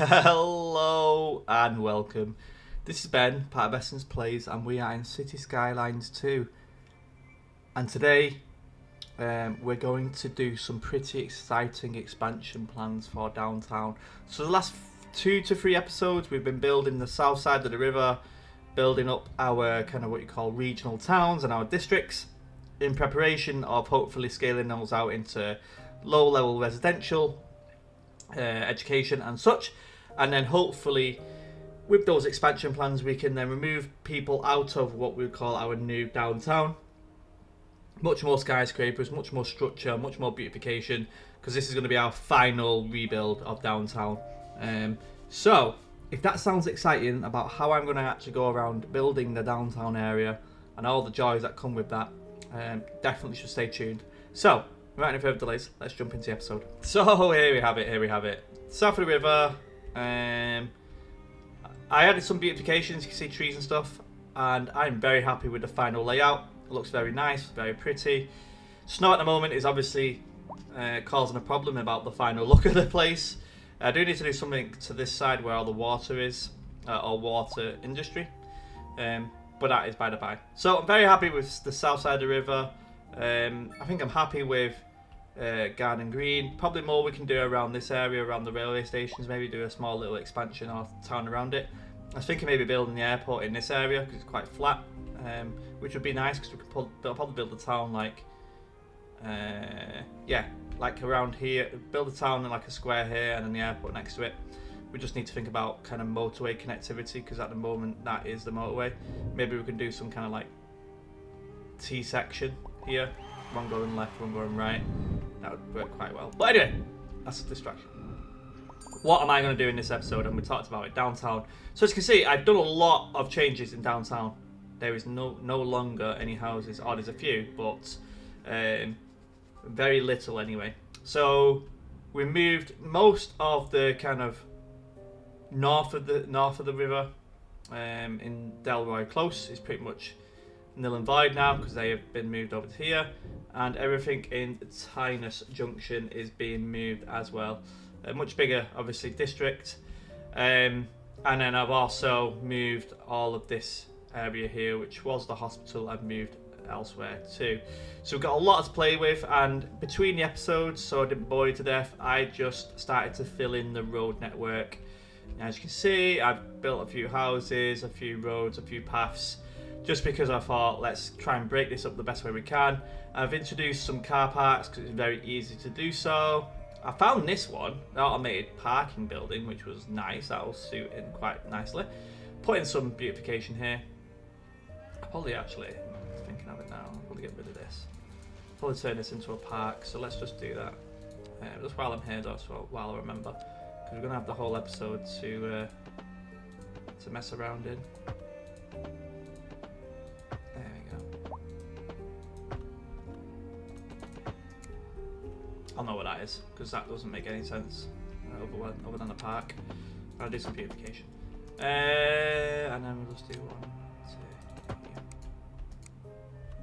Hello and welcome. This is Ben, part of Essence Plays, and we are in City Skylines 2. And today, we're going to do some pretty exciting expansion plans for downtown. So the last 2 to 3 episodes, we've been building the south side of the river, building up our kind of what you call regional towns and our districts, in preparation of hopefully scaling those out into low-level residential, education and such. And then hopefully with those expansion plans we can then remove people out of what we call our new downtown. Much more skyscrapers, much more structure, much more beautification, because this is going to be our final rebuild of downtown. So if that sounds exciting about how I'm going to actually go around building the downtown area and all the joys that come with that, definitely should stay tuned. So without any further delays, let's jump into the episode. So here we have it. South of the river. I added some beautifications, you can see trees and stuff, and I'm very happy with the final layout. It looks very nice, very pretty. Snow at the moment is obviously causing a problem about the final look of the place. I do need to do something to this side where all the water is, or water industry, but that is by the by. So I'm very happy with the south side of the river. I think I'm happy with Garden Green. Probably more we can do around this area, around the railway stations. Maybe do a small little expansion or town around it. I was thinking maybe building the airport in this area because it's quite flat, which would be nice because we could probably build the town like around here. Build a town in like a square here and then the airport next to it. We just need to think about kind of motorway connectivity because at the moment that is the motorway. Maybe we can do some kind of like T section here, one going left, one going right. That would work quite well. But anyway, that's a distraction. What am I going to do in this episode? And we talked about it, downtown. So as you can see, I've done a lot of changes in downtown. There is no longer any houses, or there's a few, but very little anyway. So we moved most of the kind of north of the river in Delroy Close is pretty much nil and void now because they have been moved over to here, and everything in Tynus Junction is being moved as well. A much bigger, obviously, district. And then I've also moved all of this area here, which was the hospital. I've moved elsewhere too. So we've got a lot to play with, and between the episodes, so I didn't bore you to death, I just started to fill in the road network. As you can see, I've built a few houses, a few roads, a few paths, just because I thought let's try and break this up the best way we can. I've introduced some car parks because it's very easy to do so. I found this one, the automated parking building, which was nice. That will suit in quite nicely. Put in some beautification here. I'll probably actually, thinking of it now, I'll probably get rid of this. Probably turn this into a park, so let's just do that. Just while I'm here though, so while I remember. Because we're going to have the whole episode to mess around in. I'll know what that is, because that doesn't make any sense other than a park. I'll do some beautification. And then we'll just do 1, 2,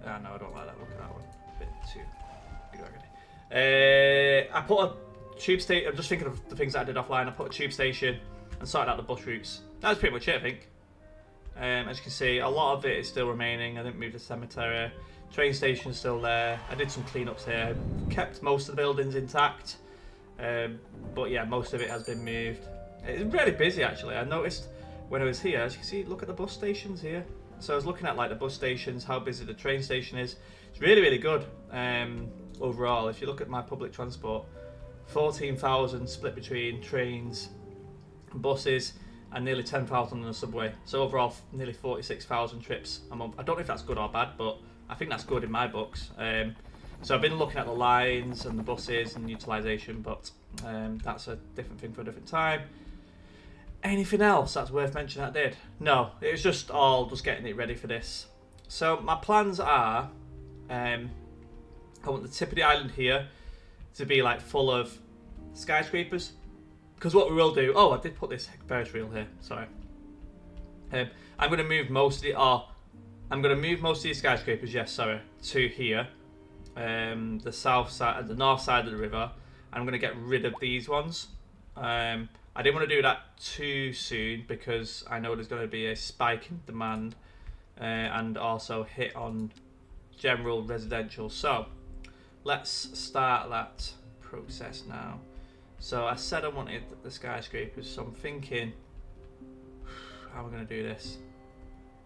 yeah. No, I don't like that look at that one. A bit too good already. I put a tube station, I'm just thinking of the things that I did offline. I put a tube station and sorted out the bus routes. That's pretty much it, I think. As you can see, a lot of it is still remaining. I didn't move the cemetery. Train station's still there. I did some cleanups here. Kept most of the buildings intact. But yeah, most of it has been moved. It's really busy actually. I noticed when I was here, as you can see, look at the bus stations here. So I was looking at like the bus stations, how busy the train station is. It's really, really good overall. If you look at my public transport, 14,000 split between trains, buses, and nearly 10,000 on the subway. So overall, nearly 46,000 trips a month. I don't know if that's good or bad, but I think that's good in my books. So I've been looking at the lines and the buses and utilisation, but that's a different thing for a different time. Anything else that's worth mentioning that I did? No, it was just getting it ready for this. So my plans are, I want the tip of the island here to be like full of skyscrapers. Because what we will do, I did put this Ferris wheel here, sorry. I'm going to move most of the skyscrapers, to here. The south side, the north side of the river. I'm going to get rid of these ones. I didn't want to do that too soon because I know there's going to be a spike in demand and also hit on general residential. So let's start that process now. So I said I wanted the skyscrapers, so I'm thinking, how am I going to do this?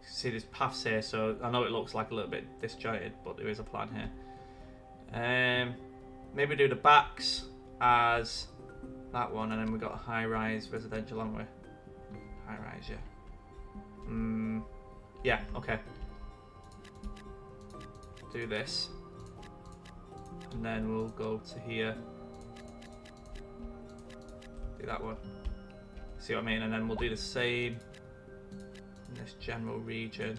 See, there's paths here, so I know it looks like a little bit disjointed, but there is a plan here. Maybe do the backs as that one, and then we've got a high-rise residential, haven't we? High-rise, yeah. Yeah, okay. Do this. And then we'll go to here. Do that one. See what I mean? And then we'll do the same in this general region.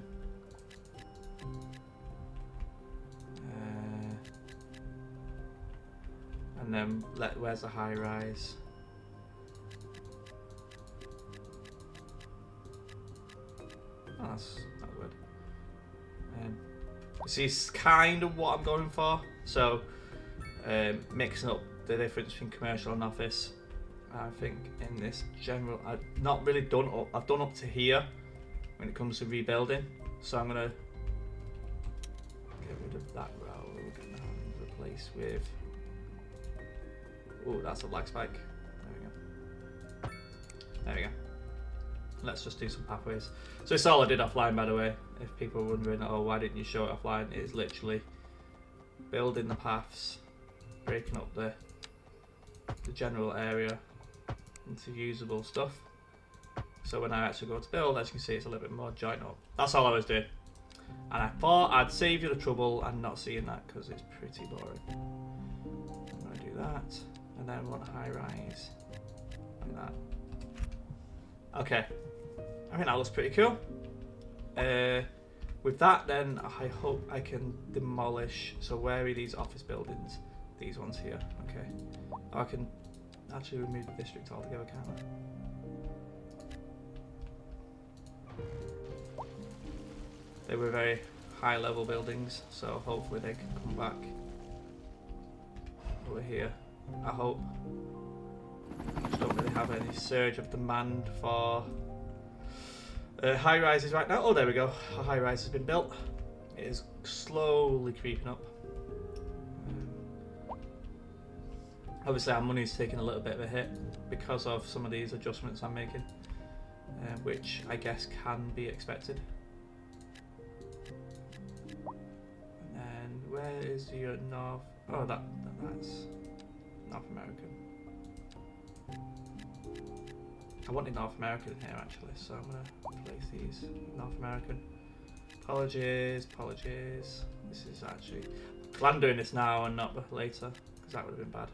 And then where's the high rise? Oh, that's good. See, it's kind of what I'm going for. So, mixing up the difference between commercial and office. I think in this general, I've not really done up. I've done up to here when it comes to rebuilding. So I'm gonna get rid of that road and replace with. Oh, that's a black spike. There we go. There we go. Let's just do some pathways. So it's all I did offline, by the way. If people are wondering, oh, why didn't you show it offline? It is literally building the paths, breaking up the general area into usable stuff. So when I actually go to build, as you can see, it's a little bit more joint up. That's all I was doing. And I thought I'd save you the trouble and not seeing that because it's pretty boring. I'm going to do that. And then we want a high rise like that. Okay, I think that looks pretty cool. With that then, I hope I can demolish, so where are these office buildings? These ones here, okay. I can actually remove the district altogether, can't I? They were very high level buildings, so hopefully they can come back over here. I hope. I just don't really have any surge of demand for high rises right now. Oh, there we go. A high rise has been built. It is slowly creeping up. Obviously, our money's taking a little bit of a hit because of some of these adjustments I'm making, which I guess can be expected. And then where is your North? Oh, that's North American. I wanted North American in here actually, so I'm going to place these North American. Apologies. This is actually, I'm glad I'm doing this now and not later, because that would have been bad.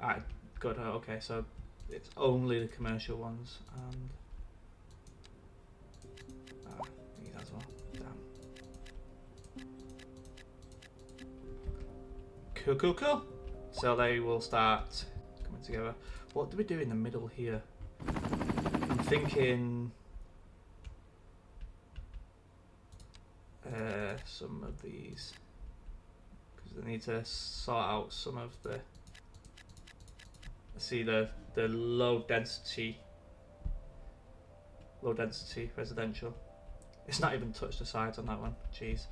Alright, good, okay, so it's only the commercial ones, and these as well, damn. Cool. So they will start coming together. What do we do in the middle here? I'm thinking some of these, because they need to sort out some of the, see the low density residential. It's not even touched the sides on that one. Jeez.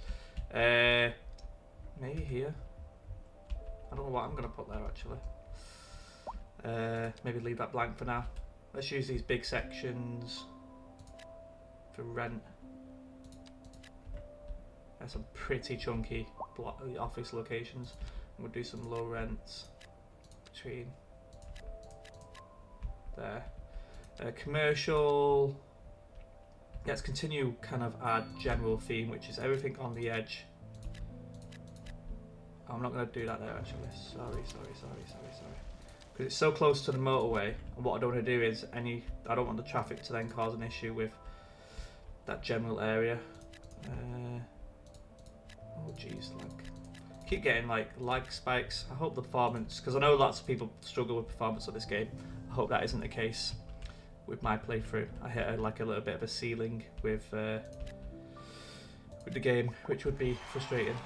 Maybe here. I don't know what I'm gonna put there actually. Maybe leave that blank for now. Let's use these big sections for rent. There's some pretty chunky office locations. And we'll do some low rents between there. Commercial. Let's continue kind of our general theme, which is everything on the edge. I'm not going to do that there actually. Sorry. Because it's so close to the motorway, and what I don't want to do is I don't want the traffic to then cause an issue with that general area. Oh jeez, keep getting lag spikes. I hope the performance, because I know lots of people struggle with performance of this game. I hope that isn't the case with my playthrough. I hit a little bit of a ceiling with the game, which would be frustrating.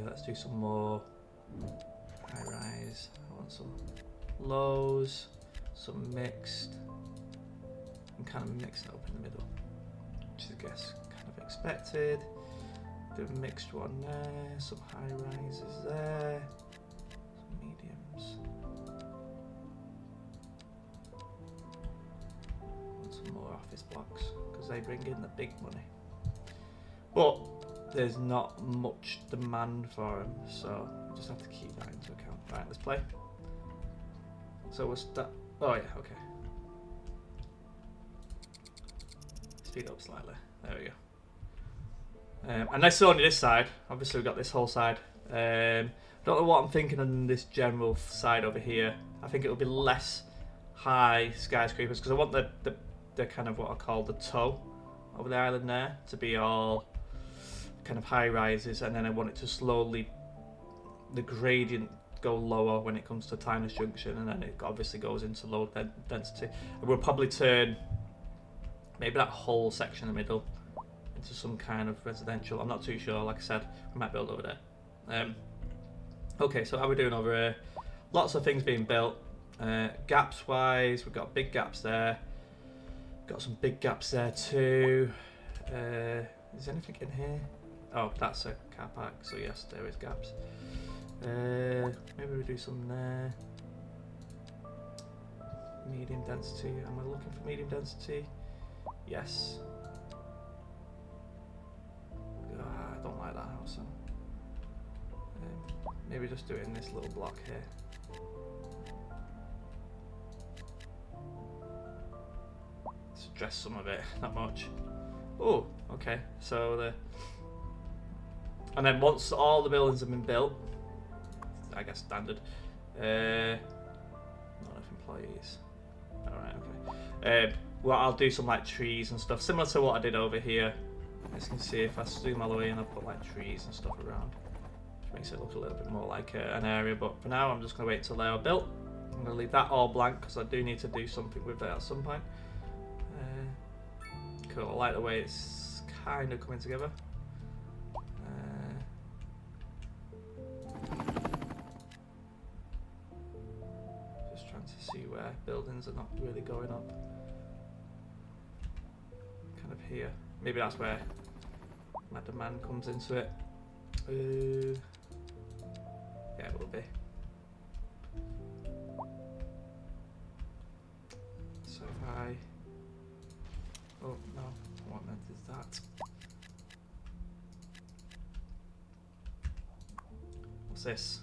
Let's do some more high rise. I want some lows, some mixed, and kind of mix it up in the middle, which is, I guess, kind of expected. Do a mixed one there, some high rises there, some mediums. And some more office blocks, because they bring in the big money. But there's not much demand for them, so we just have to keep that into account. Right, let's play. So we'll start. Oh yeah, okay. Speed up slightly. There we go. And that's only this side. Obviously we've got this whole side. I don't know what I'm thinking on this general side over here. I think it'll be less high skyscrapers because I want the kind of what I call the toe over the island there to be all kind of high rises, and then I want it to slowly, the gradient go lower when it comes to Tyner's Junction, and then it obviously goes into low density. And we'll probably turn maybe that whole section in the middle into some kind of residential. I'm not too sure. Like I said, we might build over there. Okay, so how are we doing over here? Lots of things being built. Gaps wise, we've got big gaps there. Got some big gaps there too. Is anything in here? Oh, that's a car park, so yes, there is gaps. Maybe we do some there. Medium density. Am I looking for medium density? Yes. I don't like that house. So. Maybe just do it in this little block here. Let's address some of it, not much. Oh, okay. So and then once all the buildings have been built, I guess standard. Not enough employees. All right, okay. Well, I'll do some like trees and stuff, similar to what I did over here. As you can see, if I zoom all the way in, I'll put like trees and stuff around, which makes it look a little bit more like an area. But for now, I'm just going to wait until they are built. I'm going to leave that all blank because I do need to do something with that at some point. Cool. I like the way it's kind of coming together. Just trying to see where buildings are not really going up. Kind of here. Maybe that's where my demand comes into it. Yeah, it will be. So if I... Oh no, what I meant is that. What's this?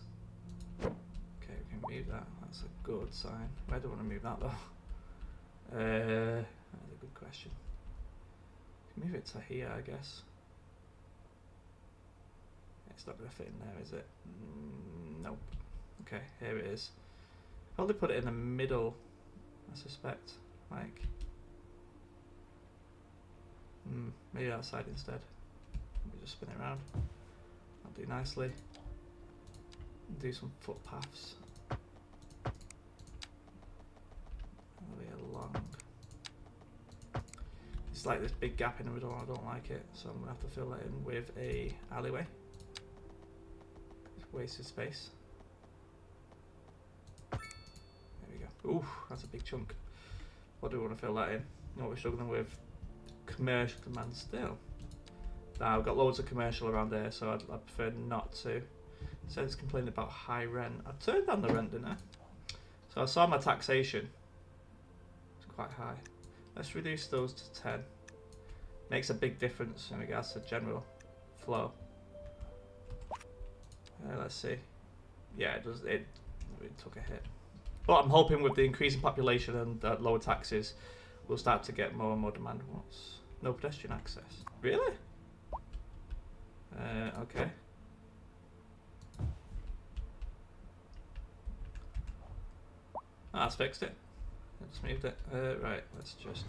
Okay, we can move that. That's a good sign. Where do I want to move that though? That's a good question. Move it to here, I guess. It's not going to fit in there, is it? Nope. Okay, here it is. Probably put it in the middle, I suspect. Like, maybe outside instead. Let me just spin it around. That'll do nicely. Do some footpaths. That'll be a long. It's like this big gap in the middle, and I don't like it, so I'm going to have to fill that in with a alleyway. It's wasted space. There we go. Ooh, that's a big chunk. What do we want to fill that in? You know what we're struggling with? Commercial demand still. Now, I've got loads of commercial around there, so I'd prefer not to. It says it's complaining about high rent. I turned down the rent, didn't I? So I saw my taxation. It's quite high. Let's reduce those to 10. Makes a big difference in regards to general flow. Let's see. Yeah, it does. It took a hit. But I'm hoping with the increasing population and lower taxes, we'll start to get more and more demand. What's no pedestrian access? Really? Okay. Ah, that's fixed it. I just moved it. Right, let's just...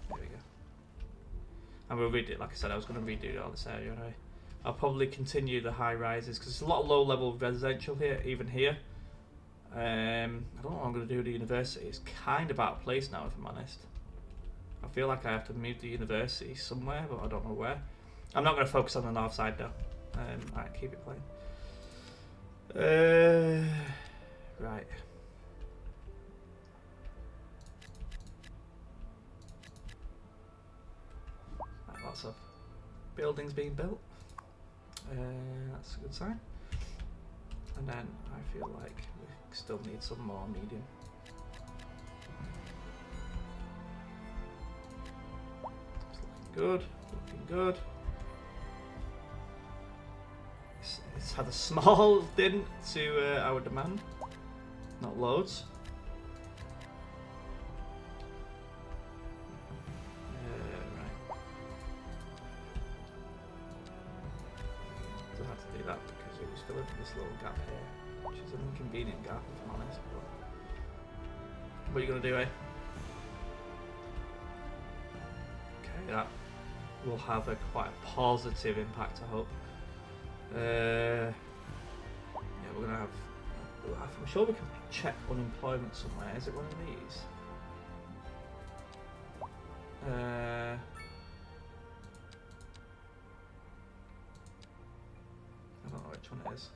There we go. And we'll redo it. Like I said, I was going to redo all this area anyway. I'll probably continue the high rises because there's a lot of low level residential here, even here. I don't know what I'm going to do with the university. It's kind of out of place now, if I'm honest. I feel like I have to move the university somewhere, but I don't know where. I'm not going to focus on the north side though. Alright, keep it playing. Right. Lots of buildings being built. That's a good sign. And then I feel like we still need some more medium. It's looking good, looking good. It's had a small dent to our demand, not loads. Right. Still had to do that because it was filling this little gap here, which is an inconvenient gap if I'm honest. But what are you going to do, eh? Okay, that will have quite a positive impact, I hope. Yeah, we're gonna have. I'm sure we can check unemployment somewhere. Is it one of these? I don't know which one it is.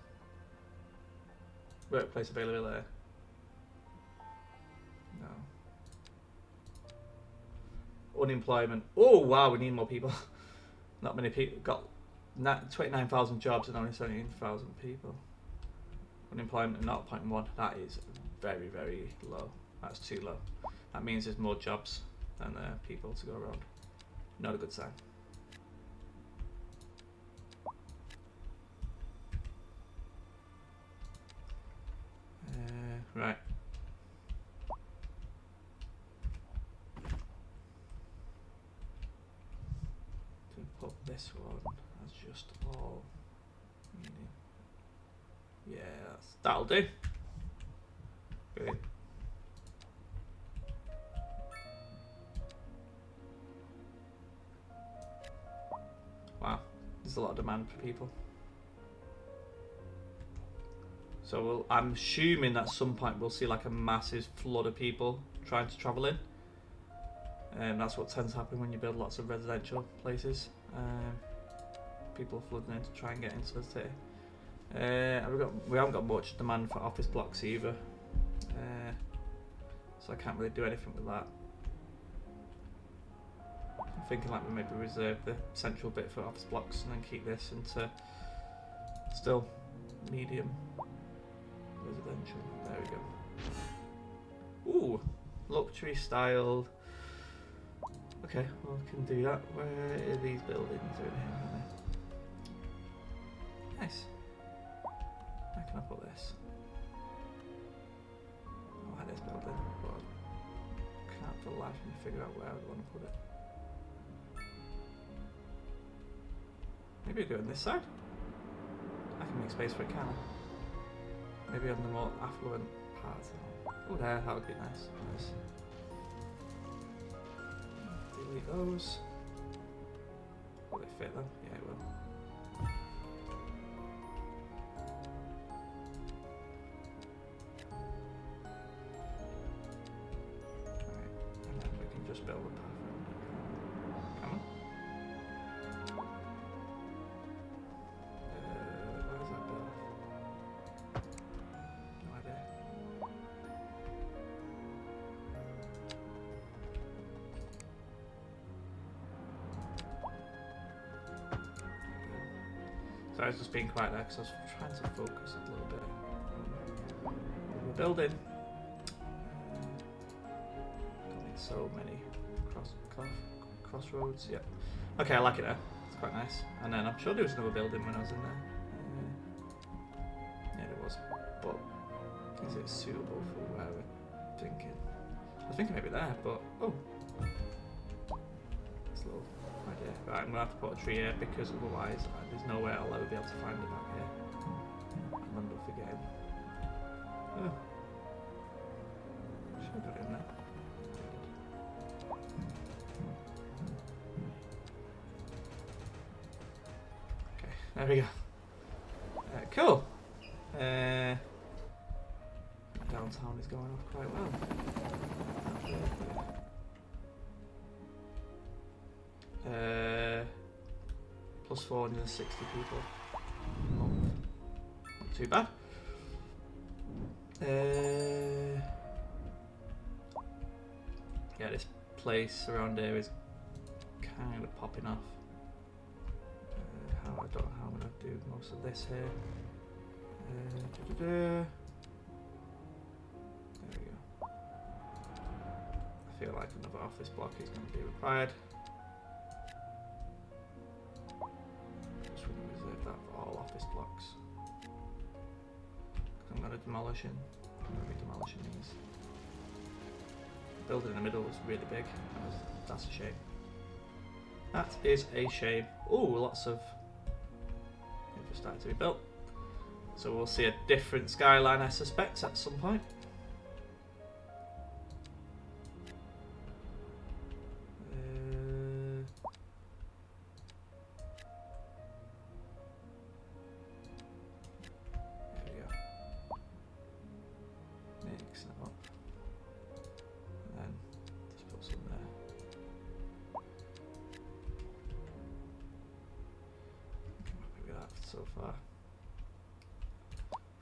Workplace availability. No. Unemployment. Oh wow, we need more people. Not many people got. 29,000 jobs and only 17,000 people. Unemployment at 0.1. That is very, very low. That's too low. That means there's more jobs than people to go around. Not a good sign. Right. To put this one. Just all medium. Yeah, that'll do. Brilliant. Wow, there's a lot of demand for people. So I'm assuming that at some point we'll see like a massive flood of people trying to travel in. And that's what tends to happen when you build lots of residential places. People are flooding in to try and get into the city. We haven't got much demand for office blocks either, so I can't really do anything with that. I'm thinking like we maybe reserve the central bit for office blocks and then keep this into still medium residential. There we go. Ooh, luxury style. Okay, well we can do that. Where are these buildings in here? Nice. Where can I put this? I like this building, but I can't for the life of me figure out where I would want to put it. Maybe I'll go on this side. I can make space for it, can I? Maybe on the more affluent parts. Oh, there, that would be nice. Nice. Delete those. Will it fit though? Yeah, it will. Just build a path around it. Come on. Where's that build? No idea. So I was just being quiet there because I was trying to focus a little bit on what we're building. So many crossroads, yeah. Okay, I like it there. It's quite nice. And then I'm sure there was another building when I was in there. Yeah, there was. But is it suitable for where we're thinking? I was thinking maybe there, but oh, that's a little idea. Right, I'm gonna have to put a tree here because otherwise there's no way I'll ever be able to find it back here. I'm under forgetting. Oh. Should have got it in there. There we go. Cool. Downtown is going off quite well. Plus 460 people. too bad. Yeah, this place around here is kind of popping off. I don't know how I'm going to do most of this here. There we go. I feel like another office block is going to be required. Just going to reserve that for all office blocks. I'm going to demolish in. I'm going to be demolishing these. The building in the middle was really big. That's a shame. That is a shame. Oh, lots of just started to be built. So we'll see a different skyline, I suspect, at some point. There we go. Mix that up. And then just put some there. I'm happy with that so far.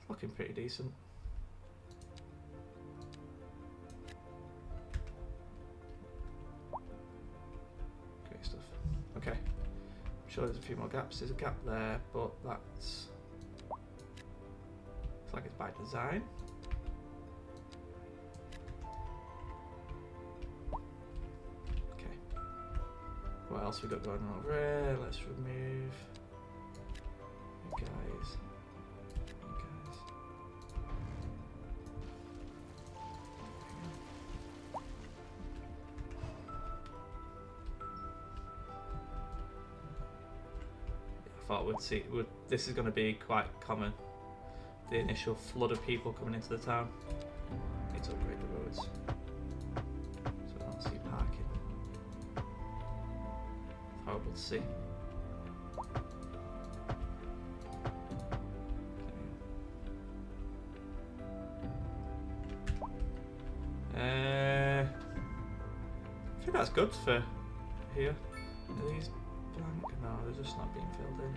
Looking pretty decent. Great stuff. Okay. I'm sure there's a few more gaps. There's a gap there, but that's looks like it's by design. Okay. What else we got going on over here? Let's remove you guys. This is going to be quite common. The initial flood of people coming into the town. Need to upgrade the roads, so I don't see parking. Horrible to see. I think that's good for here. Are these blank? No, they're just not being filled in.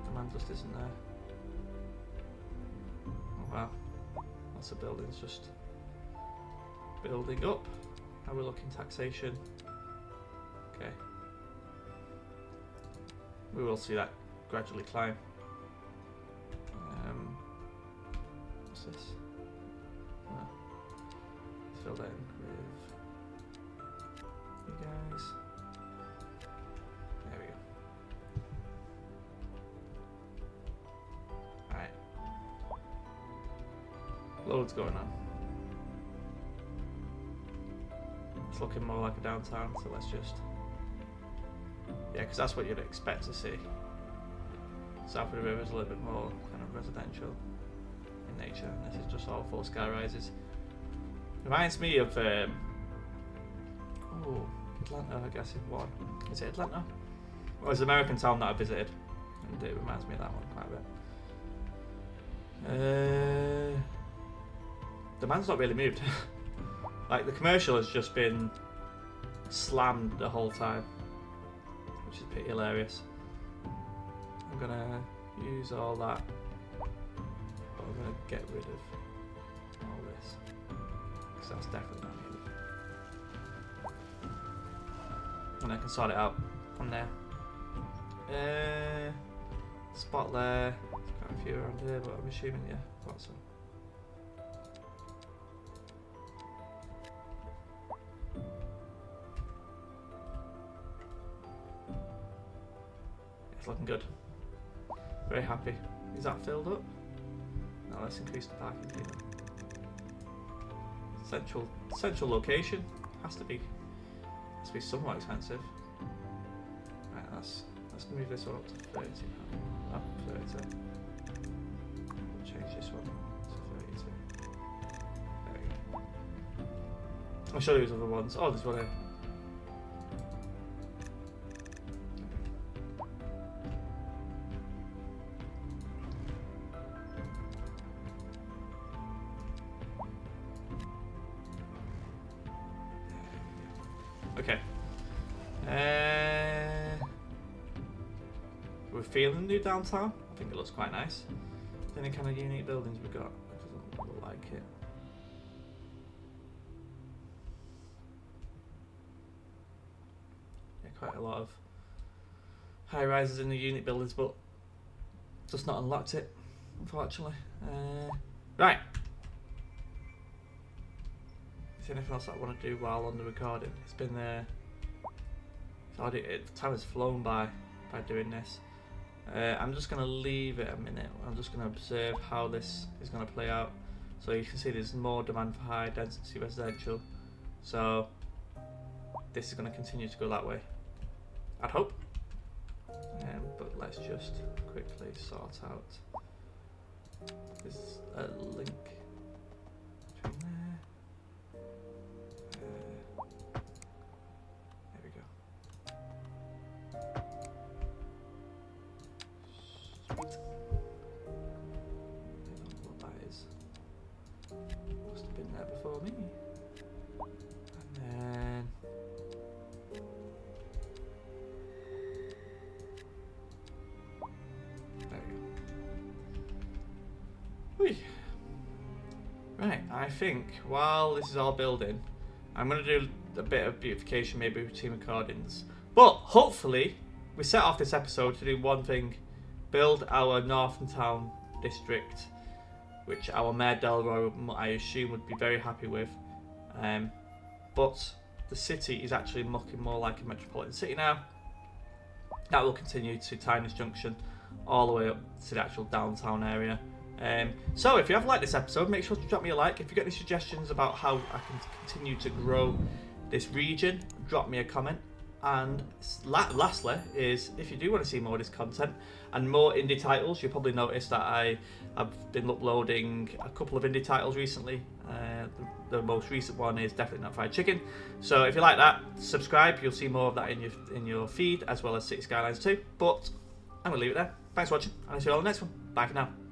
The man just isn't there. Oh wow. Lots of buildings just building up. How we looking taxation? Okay. We will see that gradually climb. What's this? Oh. Let's fill that in with you guys. There we go. Alright. Loads going on. It's looking more like a downtown, so let's just... Yeah, because that's what you'd expect to see. South of the river is a little bit more kind of residential in nature, and this is just all full sky rises. Reminds me of Atlanta, I guess, in one. Is it Atlanta? Well, it's an American town that I visited, and it reminds me of that one quite a bit. The man's not really moved. Like, the commercial has just been slammed the whole time, which is pretty hilarious. I'm gonna use all that, but I'm gonna get rid of all this, because that's definitely not needed. And I can sort it out from there. Spot there, there's quite a few around here, but I'm assuming, yeah, got some. It's looking good. Very happy. Is that filled up? No, let's increase the parking here. Central location has to be somewhat expensive. Right, let's move this one up to 30 now. Up 30. We'll change this one to 32. There we go. I'll show you those other ones. Oh, there's one here. Okay. We're feeling the new downtown. I think it looks quite nice. Any kind of unique buildings we got? It doesn't look like it. Yeah, quite a lot of high rises in the unit buildings, but just not unlocked it, unfortunately. Right. Is there anything else I want to do while on the recording? It's been time has flown by doing this. I'm just going to leave it a minute. I'm just going to observe how this is going to play out. So you can see there's more demand for high density residential. So this is going to continue to go that way, I'd hope. But let's just quickly sort out this link between there. There we go. Sweet. I don't know what that is. Must have been there before me. And then there we go. Whee. Right, I think while this is all building, I'm going to do a bit of beautification, maybe between recordings. But hopefully, we set off this episode to do one thing: build our Northern Town district, which our Mayor Delroy, I assume, would be very happy with. But the city is actually looking more like a metropolitan city now. That will continue to Tyners Junction, all the way up to the actual downtown area. So if you have liked this episode, make sure to drop me a like. If you've got any suggestions about how I can continue to grow this region, drop me a comment. And lastly is, if you do want to see more of this content and more indie titles, you'll probably notice that I have been uploading a couple of indie titles recently. The most recent one is Definitely Not Fried Chicken. So if you like that, subscribe. You'll see more of that in your feed, as well as Skylines II. But I'm going to leave it there. Thanks for watching, and I'll see you all in the next one. Bye for now.